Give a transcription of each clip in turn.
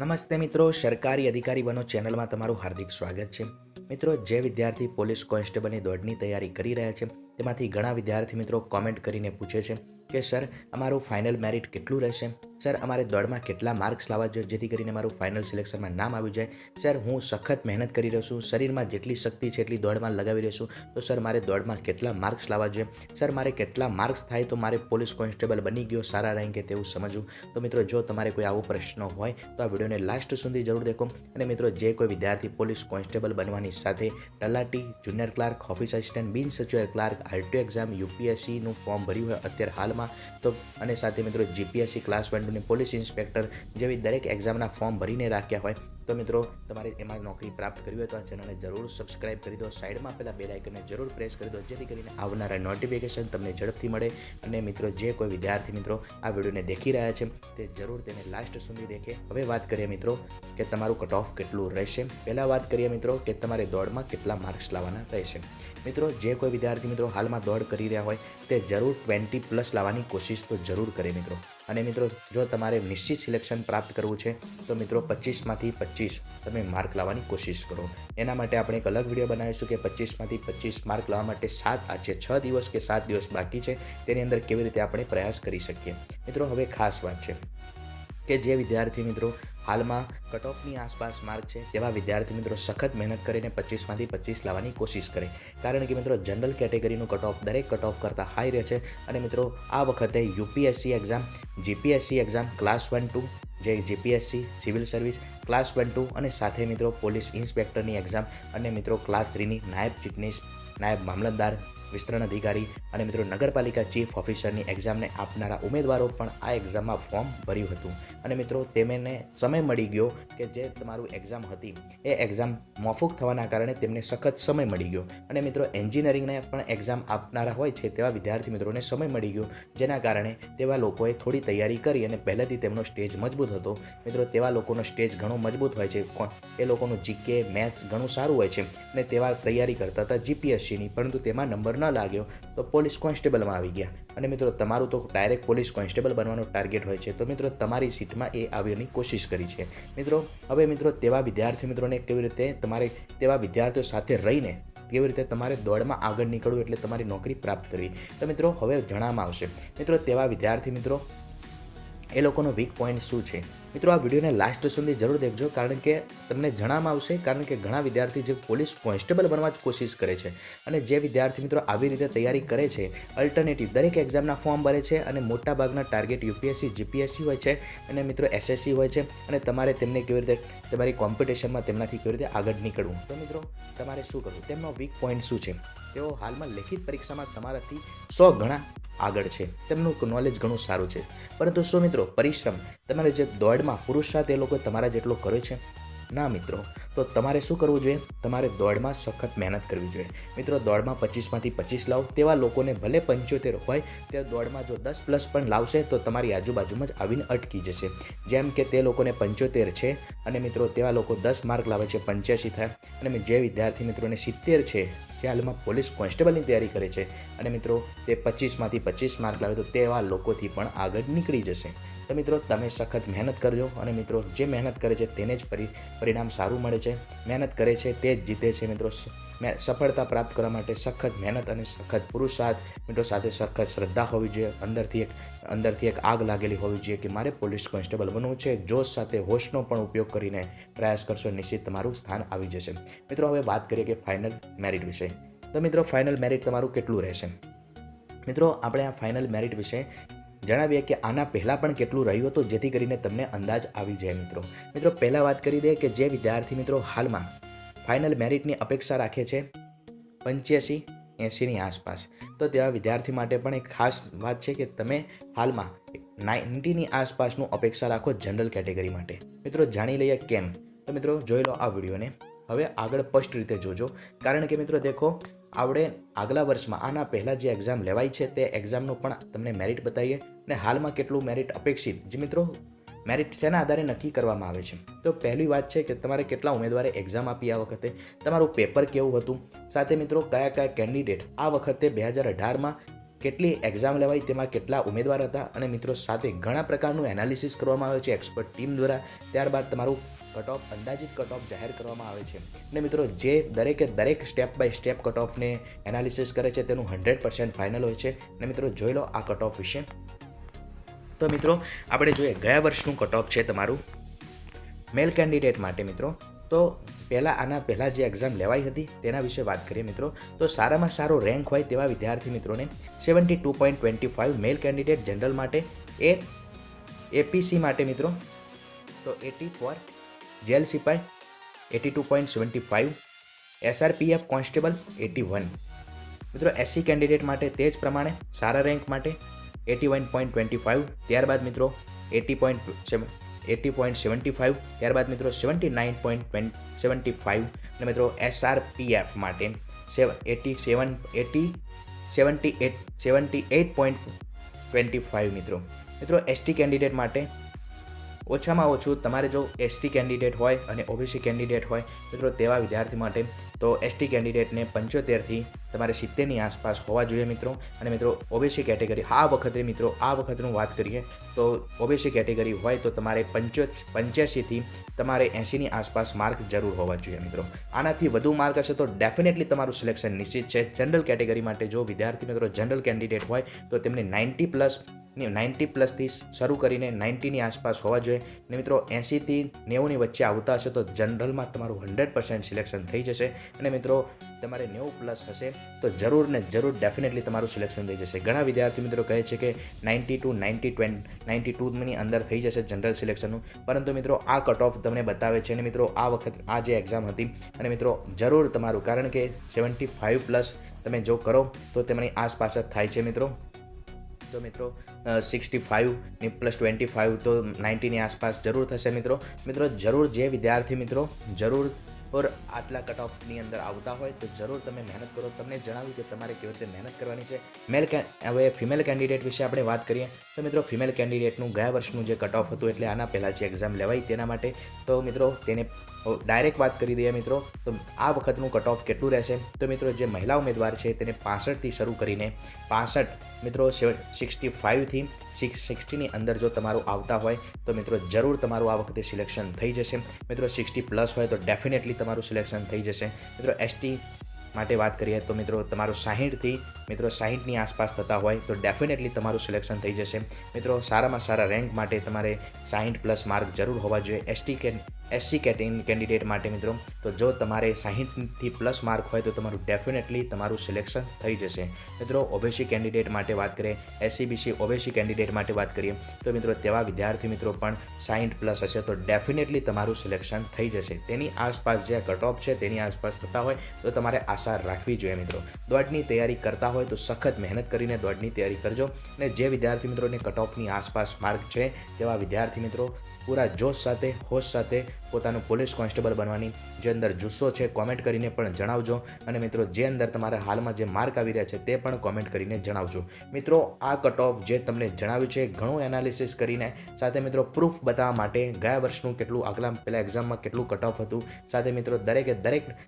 નમસ્તે મિત્રો, સરકારી અધિકારી બનો ચેનલમાં તમારું હાર્દિક સ્વાગત છે. મિત્રો, જે વિદ્યાર્થી પોલીસ કોન્સ્ટેબલની દોડની તૈયારી કરી રહ્યા છે તેમાંથી ઘણા વિદ્યાર્થી મિત્રો કોમેન્ટ કરીને પૂછે છે કે સર, અમારું ફાઇનલ મેરિટ કેટલું રહેશે? સર, અમારે દોડમાં કેટલા માર્ક્સ લાવવા જોઈએ જેથી કરીને મારું ફાઇનલ સિલેક્શનમાં નામ આવી જાય? સર, હું સખત મહેનત કરી રહ્યો છું, શરીરમાં જેટલી શક્તિ છે એટલી દોડમાં લગાવી રહ્યો છું, તો સર મારે દોડમાં કેટલા માર્ક્સ લાવવા જોઈએ? સર, મારે કેટલા માર્ક્સ થાય તો મારે પોલીસ કોન્સ્ટેબલ બની ગયો સારા રેન્કે તેવું સમજવું? તો મિત્રો, જો તમારે કોઈ આવો પ્રશ્ન હોય તો આ વિડીયોને લાસ્ટ સુધી જરૂર દેખો. અને મિત્રો, જે કોઈ વિદ્યાર્થી પોલીસ કોન્સ્ટેબલ બનવાની સાથે તલાટી, જુનિયર ક્લાર્ક, ઓફિસ આસિસ્ટન્ટ, બિન સચિવ ક્લાર્ક, આરટીઓ એક્ઝામ, યુપીએસસીનું ફોર્મ ભર્યું હોય અત્યારે હાલમાં તો, અને સાથે મિત્રો જીપીએસસી ક્લાસ 1 ની પોલીસ ઇન્સ્પેક્ટર જેવી દરેક એક્ઝામના ફોર્મ ભરીને રાખ્યા હોય તો મિત્રો, તમારે એમાં નોકરી પ્રાપ્ત કરવી હોય તો આ ચેનલને જરૂર સબસ્ક્રાઇબ કરી દો. સાઈડમાં પેલા બેલ આઇકનને જરૂર પ્રેસ કરી દો જેથી કરીને આવનારા નોટિફિકેશન તમને ઝડપથી મળે. અને મિત્રો, જે કોઈ વિદ્યાર્થી મિત્રો આ વિડીયોને દેખી રહ્યા છે તે જરૂર તેને લાસ્ટ સુધી દેખે. હવે વાત કરીએ મિત્રો કે તમારું કટ ઓફ કેટલું રહેશે. પહેલાં વાત કરીએ મિત્રો કે તમારે દોડમાં કેટલા માર્ક્સ લાવવાના રહેશે. મિત્રો, જે કોઈ વિદ્યાર્થી મિત્રો હાલમાં દોડ કરી રહ્યા હોય તે જરૂર 20+ લાવવાની કોશિશ તો જરૂર કરે મિત્રો. અને મિત્રો, જો તમારે નિશ્ચિત સિલેક્શન પ્રાપ્ત કરવું છે તો મિત્રો 25માંથી 25 તમે માર્ક લાવવાની કોશિશ કરો. એના માટે આપણે એક અલગ વિડીયો બનાવીશું કે 25માંથી 25 માર્ક લાવવા માટે 6 દિવસ કે 7 દિવસ બાકી છે તેની અંદર કેવી રીતે આપણે પ્રયાસ કરી શકીએ. મિત્રો, હવે ખાસ વાત છે કે જે વિદ્યાર્થી મિત્રો હાલમાં કટ ઓફની આસપાસ માર્ક છે તેવા વિદ્યાર્થી મિત્રો સખત મહેનત કરીને 25માંથી 25 લાવવાની કોશિશ કરે. કારણ કે મિત્રો, જનરલ કેટેગરીનું કટ ઓફ દરેક કટ ઓફ કરતાં હાઈ રહે છે. અને મિત્રો, આ વખતે UPSC exam, GPSC exam, class 1-2 જે જીપીએસસી સિવિલ સર્વિસ, ક્લાસ 1-2 અને સાથે મિત્રો પોલીસ ઇન્સ્પેક્ટરની એક્ઝામ, અને મિત્રો ક્લાસ 3ની નાયબ ચીટનીસ, નાયબ મામલતદાર, વિસ્તરણ અધિકારી અને મિત્રો નગરપાલિકા ચીફ ઓફિસરની એક્ઝામને આપનારા ઉમેદવારો પણ આ એક્ઝામમાં ફોર્મ ભર્યું હતું. અને મિત્રો, તેમને સમય મળી ગયો કે જે તમારું એક્ઝામ હતી એ એક્ઝામ મોકૂફ થવાના કારણે તેમને સખત સમય મળી ગયો. અને મિત્રો, એન્જિનિયરિંગને પણ એક્ઝામ આપનારા હોય છે તેવા વિદ્યાર્થી મિત્રોને સમય મળી ગયો, જેના કારણે તેવા લોકોએ થોડી તૈયારી કરી અને પહેલેથી તેમનો સ્ટેજ મજબૂત હતો. મિત્રો, તેવા લોકોનો સ્ટેજ ઘણો મજબૂત હોય છે, એ લોકોનું જીકે મેથ્સ ઘણું સારું હોય છે અને તેવા તૈયારી કરતા હતા જીપીએસસીની, પરંતુ તેમાં નંબર ન લાગ્યો તો પોલીસ કોન્સ્ટેબલમાં આવી ગયા. અને મિત્રો, તમારું તો ડાયરેક્ટ પોલીસ કોન્સ્ટેબલ બનવાનો ટાર્ગેટ હોય છે, તો મિત્રો તમારી સીટમાં એ આવવાની કોશિશ કરી છે. મિત્રો, હવે મિત્રો તેવા વિદ્યાર્થી મિત્રોને કેવી રીતે તમારે તેવા વિદ્યાર્થીઓ સાથે રહીને કેવી રીતે તમારે દોડમાં આગળ નીકળવું એટલે તમારી નોકરી પ્રાપ્ત કરવી, તો મિત્રો હવે જણાવવામાં આવશે. મિત્રો, તેવા વિદ્યાર્થી મિત્રો એ લોકોનો વીક પોઈન્ટ શું છે? મિત્રો, આ વિડીયોને લાસ્ટ સુધી જરૂર દેખજો, કારણ કે તમને જણાવવામાં આવશે. કારણ કે ઘણા વિદ્યાર્થી જે પોલીસ કોન્સ્ટેબલ બનવા જ કોશિશ કરે છે અને જે વિદ્યાર્થી મિત્રો આવી રીતે તૈયારી કરે છે, અલ્ટરનેટિવ દરેક એક્ઝામના ફોર્મ ભરે છે અને મોટાભાગના ટાર્ગેટ યુપીએસસી, જીપીએસસી હોય છે અને મિત્રો એસએસસી હોય છે, અને તમારે તેમને કેવી રીતે તમારી કોમ્પિટિશનમાં તેમનાથી કેવી રીતે આગળ નીકળવું, તો મિત્રો તમારે શું કરવું? તેમનો વીક પોઈન્ટ શું છે? તેઓ હાલમાં લેખિત પરીક્ષામાં તમારાથી 100 ગણા આગળ છે, તેમનું નોલેજ ઘણું સારું છે, પરંતુ શું મિત્રો પરિશ્રમ તમારે જે દોડમાં પુરુષાર્થ એ લોકો તમારા જેટલો કરે છે? ના મિત્રો. તો તમારે શું કરવું જોઈએ? તમારે દોડમાં સખત મહેનત કરવી જોઈએ. મિત્રો, દોડમાં 25માંથી 25 લાવો. તેવા લોકોને ભલે 75 હોય તે દોડમાં જો 10+ પણ લાવશે તો તમારી આજુબાજુમાં જ આવીને અટકી જશે. જેમ કે તે લોકોને 75 છે અને મિત્રો તેવા લોકો 10 માર્ક લાવે છે, 85 થાય. અને જે વિદ્યાર્થી મિત્રોને 70 છે, જે હાલમાં પોલીસ કોન્સ્ટેબલની તૈયારી કરે છે અને મિત્રો તે 25માંથી 25 માર્ક લાવે તો તેવા લોકોથી પણ આગળ નીકળી જશે. તો મિત્રો, તમે સખત મહેનત કરજો. અને મિત્રો, જે મહેનત કરે છે તેને જ પરિણામ સારું મળે છે. મહેનત કરે છે તે જ જીતે છે. મિત્રો, સફળતા પ્રાપ્ત કરવા માટે સખત મહેનત અને સખત પુરુષાર્થ મિત્રો સાથે સખત શ્રદ્ધા હોવી જોઈએ. અંદરથી એક આગ લાગેલી હોવી જોઈએ કે મારે પોલીસ કોન્સ્ટેબલ બનવું છે. જોશ સાથે હોશનો પણ ઉપયોગ કરીને પ્રયાસ કરશો, નિશ્ચિત તમારું સ્થાન આવી જશે. મિત્રો, હવે વાત કરીએ કે ફાઇનલ મેરિટ વિશે. તો મિત્રો, ફાઇનલ મેરિટ તમારું કેટલું રહેશે? મિત્રો, આપણે આ ફાઇનલ મેરિટ વિશે જણાવીએ કે આના પહેલાં પણ કેટલું રહ્યું હતું જેથી કરીને તમને અંદાજ આવી જાય. મિત્રો, પહેલાં વાત કરી દે કે જે વિદ્યાર્થી મિત્રો હાલમાં ફાઇનલ મેરિટની અપેક્ષા રાખે છે 85-80ની આસપાસ, તો તેવા વિદ્યાર્થી માટે પણ એક ખાસ વાત છે કે તમે હાલમાં 90ની આસપાસનું અપેક્ષા રાખો જનરલ કેટેગરી માટે. મિત્રો, જાણી લઈએ કેમ. તો મિત્રો, જોઈ લો આ વિડીયોને. હવે આગળ સ્પષ્ટ રીતે જોજો, કારણ કે મિત્રો દેખો, આપણે આગલા વર્ષમાં આના પહેલાં જે એક્ઝામ લેવાઈ છે તે એક્ઝામનું પણ તમને મેરિટ બતાવીએ અને હાલમાં કેટલું મેરિટ અપેક્ષિત. જે મિત્રો મેરિટ શેના આધારે નક્કી કરવામાં આવે છે? તો પહેલી વાત છે કે તમારે કેટલા ઉમેદવારે એક્ઝામ આપી આ વખતે, તમારું પેપર કેવું હતું, સાથે મિત્રો કયા કયા કેન્ડિડેટ આ વખતે 2018માં કેટલી એક્ઝામ લેવાઈ, તેમાં કેટલા ઉમેદવાર હતા અને મિત્રો સાથે ઘણા પ્રકારનું એનાલિસિસ કરવામાં આવે છે એક્સપર્ટ ટીમ દ્વારા. ત્યારબાદ તમારું કટ ઓફ, અંદાજિત કટ ઓફ જાહેર કરવામાં આવે છે. અને મિત્રો જે દરેક સ્ટેપ બાય સ્ટેપ કટ ઓફને એનાલિસિસ કરે છે તેનું 100% ફાઇનલ હોય છે. અને મિત્રો જોઈ લો આ કટ ઓફ વિશે. તો મિત્રો આપણે જોઈએ ગયા વર્ષનું કટ ઓફ છે તમારું મેલ કેન્ડિડેટ માટે મિત્રો. તો આના પહેલાં જે એક્ઝામ લેવાઈ હતી તેના વિશે વાત કરીએ મિત્રો. તો સારામાં સારો રેન્ક હોય તેવા વિદ્યાર્થી મિત્રોને 72.25 મેલ કેન્ડિડેટ જનરલ માટે, એપીસી માટે મિત્રો તો 80 ફોર જેલ સિપાઈ 82.75, એસઆરપીએફ કોન્સ્ટેબલ 81 મિત્રો. એસસી કેન્ડિડેટ માટે તે જ પ્રમાણે સારા રેન્ક માટે 81.25. ત્યારબાદ મિત્રો 80.75. ત્યારબાદ મિત્રો 79.75. અને મિત્રો એસઆરપીએફ માટે 78.25 મિત્રો. એસટી કેન્ડિડેટ માટે ઓછામાં ઓછું તમારે જો એસટી કેન્ડિડેટ હોય અને ઓબીસી કેન્ડિડેટ હોય મિત્રો તેવા વિદ્યાર્થી માટે તો એસટી કેન્ડિડેટને 75થી તમારે 70ની આસપાસ હોવા જોઈએ મિત્રો. અને મિત્રો ઓબીસી કેટેગરી આ વખતનું વાત કરીએ તો ઓબીસી કેટેગરી હોય તો તમારે 85થી તમારે 80ની આસપાસ માર્ક જરૂર હોવા જોઈએ મિત્રો. આનાથી વધુ માર્ક હશે તો ડેફિનેટલી તમારું સિલેક્શન નિશ્ચિત છે. જનરલ કેટેગરી માટે જો વિદ્યાર્થી મિત્રો જનરલ કેન્ડિડેટ હોય તો તેમને 90+થી શરૂ કરીને 90ની આસપાસ હોવા જોઈએ. અને મિત્રો 80થી 90ની વચ્ચે આવતા હશે તો જનરલમાં તમારું 100% સિલેક્શન થઈ જશે. અને મિત્રો તમારે 90+ હશે તો જરૂર ડેફિનેટલી તમારું સિલેક્શન થઈ જશે. ઘણા વિદ્યાર્થી મિત્રો કહે છે કે 92ની અંદર થઈ જશે જનરલ સિલેક્શનનું, પરંતુ મિત્રો આ કટ ઓફ તમને બતાવે છે. અને મિત્રો આ વખત આ જે એક્ઝામ હતી અને મિત્રો જરૂર તમારું, કારણ કે 75+ તમે જો કરો તો તેમની આસપાસ જ થાય છે મિત્રો. તો મિત્રો 65 + 25 તો 90ની આસપાસ જરૂર થશે મિત્રો. જરૂર જે વિદ્યાર્થી મિત્રો જરૂર આટલા કટ ઓફની અંદર આવતા હોય તો જરૂર તમે મહેનત કરો. તમને જણાવ્યું કે તમારે કેવી રીતે મહેનત કરવાની છે. હવે ફિમેલ કેન્ડિડેટ વિશે આપણે વાત કરીએ તો મિત્રો ફિમેલ કેન્ડિડેટનું ગયા વર્ષનું જે કટ ઓફ હતું એટલે આના પહેલાં જે એક્ઝામ લેવાઈ તેના માટે તો મિત્રો તેને ડાયરેક્ટ વાત કરી દઈએ મિત્રો. તો આ વખતનું કટ ઓફ કેટલું રહેશે તો મિત્રો જે મહિલા ઉમેદવાર છે તેને 65થી શરૂ કરીને 65 મિત્રો 65થી 60ની અંદર જો તમારું આવતા હોય તો મિત્રો જરૂર તમારું આ વખતે સિલેક્શન થઈ જશે. મિત્રો 60+ હોય તો ડેફિનેટલી તમારું સિલેક્શન થઈ જશે. મિત્રો એસટી માટે વાત કરીએ તો મિત્રો તમારું 60થી મિત્રો 60ની આસપાસ થતા હોય તો ડેફિનેટલી તમારું સિલેક્શન થઈ જશે. મિત્રો સારામાં સારા રેન્ક માટે તમારે 60+ માર્ક જરૂર હોવા જોઈએ. એસસી કેન્ડિડેટ માટે મિત્રો તો જો તમારે 60+ માર્ક હોય તો તમારું ડેફિનેટલી તમારું સિલેક્શન થઈ જશે. મિત્રો ઓબીસી કેન્ડિડેટ માટે વાત કરીએ, એસસીબીસી ઓબીસી કેન્ડિડેટ માટે વાત કરીએ તો મિત્રો તેવા વિદ્યાર્થી મિત્રો પણ 60+ હશે તો ડેફિનેટલી તમારું સિલેક્શન થઈ જશે. તેની આસપાસ જે કટ ઓફ છે તેની આસપાસ થતા હોય તો તમારે આશા રાખવી જોઈએ મિત્રો. દોડની તૈયારી કરતા હોય તો સખત મહેનત કરીને દોડની તૈયારી કરજો. અને જે વિદ્યાર્થી મિત્રોને કટ ઓફની આસપાસ માર્ક છે તેવા વિદ્યાર્થી મિત્રો પૂરા જોશ સાથે હોશ સાથે પોતાનું પોલીસ કોન્સ્ટેબલ બનવાની જે અંદર જુસ્સો છે કોમેન્ટ કરીને પણ જણાવજો. અને મિત્રો જે અંદર તમારા હાલમાં જે માર્ક આવી રહ્યા છે તે પણ કોમેન્ટ કરીને જણાવજો. મિત્રો આ કટ ઓફ જે તમને જણાવ્યું છે ઘણું એનાલિસિસ કરીને સાથે મિત્રો પ્રૂફ બતાવવા માટે ગયા વર્ષનું કેટલું પહેલાં એક્ઝામમાં કેટલું કટ ઓફ હતું સાથે મિત્રો દરેક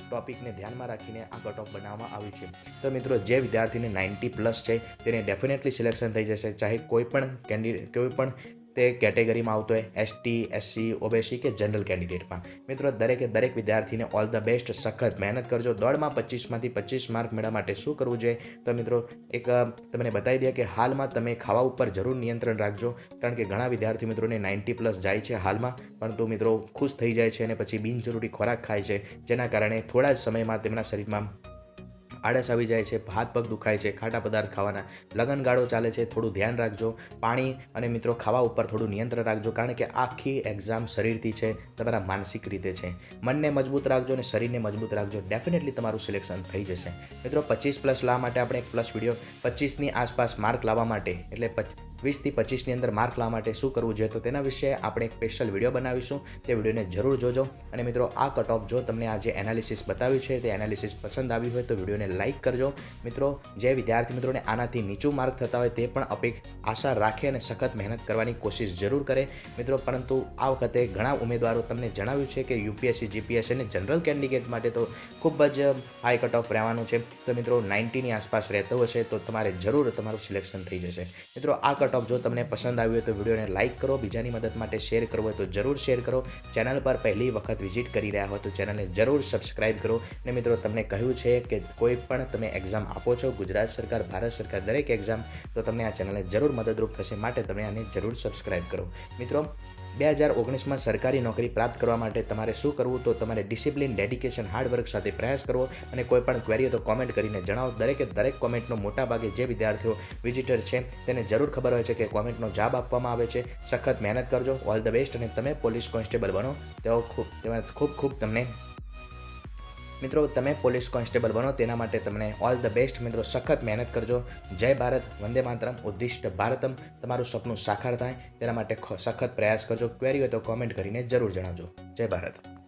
ટોપિકને ધ્યાનમાં રાખીને આ કટ ઓફ બનાવવામાં આવ્યું છે. તો મિત્રો જે વિદ્યાર્થીને 90+ છે તેને ડેફિનેટલી સિલેક્શન થઈ જશે, ચાહે કોઈ પણ તે કેટેગરીમાં આવતો હોય, એસટી, એસસી, ઓબીસી કે જનરલ કેન્ડિડેટમાં. મિત્રો દરેક વિદ્યાર્થીને ઓલ ધ બેસ્ટ. સખત મહેનત કરજો. દોડમાં 25માંથી 25 માર્ક મેળવવા માટે શું કરવું જોઈએ તો મિત્રો એક તમને બતાવી દઈએ કે હાલમાં તમે ખાવા ઉપર જરૂર નિયંત્રણ રાખજો, કારણ કે ઘણા વિદ્યાર્થી મિત્રોને 90+ જાય છે હાલમાં, પરંતુ મિત્રો ખુશ થઈ જાય છે અને પછી બિનજરૂરી ખોરાક ખાય છે, જેના કારણે થોડા જ સમયમાં તેમના શરીરમાં આળસ આવી જાય છે, હાથ પગ દુખાય છે, ખાટા પદાર્થ ખાવાના લગનગાળો ચાલે છે. થોડું ધ્યાન રાખજો. પાણી અને મિત્રો ખાવા ઉપર થોડું નિયંત્રણ રાખજો, કારણ કે આખી એક્ઝામ શરીરથી છે, તમારા માનસિક રીતે છે. મનને મજબૂત રાખજો અને શરીરને મજબૂત રાખજો. ડેફિનેટલી તમારું સિલેક્શન થઈ જશે. મિત્રો 25+ લાવવા માટે આપણે એક પ્લસ વિડીયો 25ની આસપાસ માર્ક લાવવા માટે એટલે 20 થી 25ની અંદર માર્ક લાવવા માટે શું કરવું જોઈએ, તો તેના વિશે આપણે એક સ્પેશિયલ વિડીયો બનાવીશું. તે વિડીયોને જરૂર જોજો. અને મિત્રો આ કટ ઓફ જો તમને આ જે એનાલિસિસ બતાવ્યું છે તે એનાલિસિસ પસંદ આવ્યું હોય તો વિડીયોને લાઇક કરજો. મિત્રો જે વિદ્યાર્થી મિત્રોને આનાથી નીચું માર્ક થતા હોય તે પણ આશા રાખે અને સખત મહેનત કરવાની કોશિશ જરૂર કરે મિત્રો. પરંતુ આ વખતે ઘણા ઉમેદવારો તમને જણાવ્યું છે કે યુપીએસસી, જીપીએસસી અને જનરલ કેન્ડિડેટ માટે તો ખૂબ જ હાઈ કટ ઓફ રહેવાનું છે. તો મિત્રો 90ની આસપાસ રહેતો હશે તો તમારે જરૂર તમારું સિલેક્શન થઈ જશે. મિત્રો આ કટ ઓફ જો તમને પસંદ આવ્યું હોય તો વિડીયોને લાઇક કરો. બીજાની મદદ માટે શેર કરવો હોય તો જરૂર શેર કરો. ચેનલ પર પહેલી વખત વિઝિટ કરી રહ્યા હો તો ચેનલને જરૂર સબસ્ક્રાઇબ કરો. અને મિત્રો તમને કહ્યું છે કે કોઈ પણ તમે એક્ઝામ આપો છો, ગુજરાત સરકાર, ભારત સરકાર, દરેક એક્ઝામ, તો તમને આ ચેનલને જરૂર મદદરૂપ થશે. માટે તમે આને જરૂર સબસ્ક્રાઇબ કરો. મિત્રો 2019માં સરકારી નોકરી પ્રાપ્ત કરવા માટે તમારે શું કરવું, તો તમારે ડિસિપ્લિન, ડેડિકેશન, હાર્ડવર્ક સાથે પ્રયાસ કરવો. અને કોઈ પણ ક્વેરી તો કોમેન્ટ કરીને જણાવો. દરેક કોમેન્ટનો મોટાભાગે જે વિદ્યાર્થીઓ વિઝિટર છે તેને જરૂર ખબર હોય છે કે કોમેન્ટનો જવાબ આપવામાં આવે છે. સખત મહેનત કરજો. All the best. અને તમે પોલીસ કોન્સ્ટેબલ બનો તેમાં ખૂબ તમને મિત્રો તમે પોલીસ કોન્સ્ટેબલ બનો તેના માટે તમને ઓલ ધ બેસ્ટ. મિત્રો સખત મહેનત કરજો. જય ભારત, વંદે માતરમ, ઉદ્દિષ્ટ ભારતમ. તમારું સપનું સાકાર થાય તેના માટે સખત પ્રયાસ કરજો. ક્વેરી હોય તો કોમેન્ટ કરીને જરૂર જણાવજો. જય ભારત.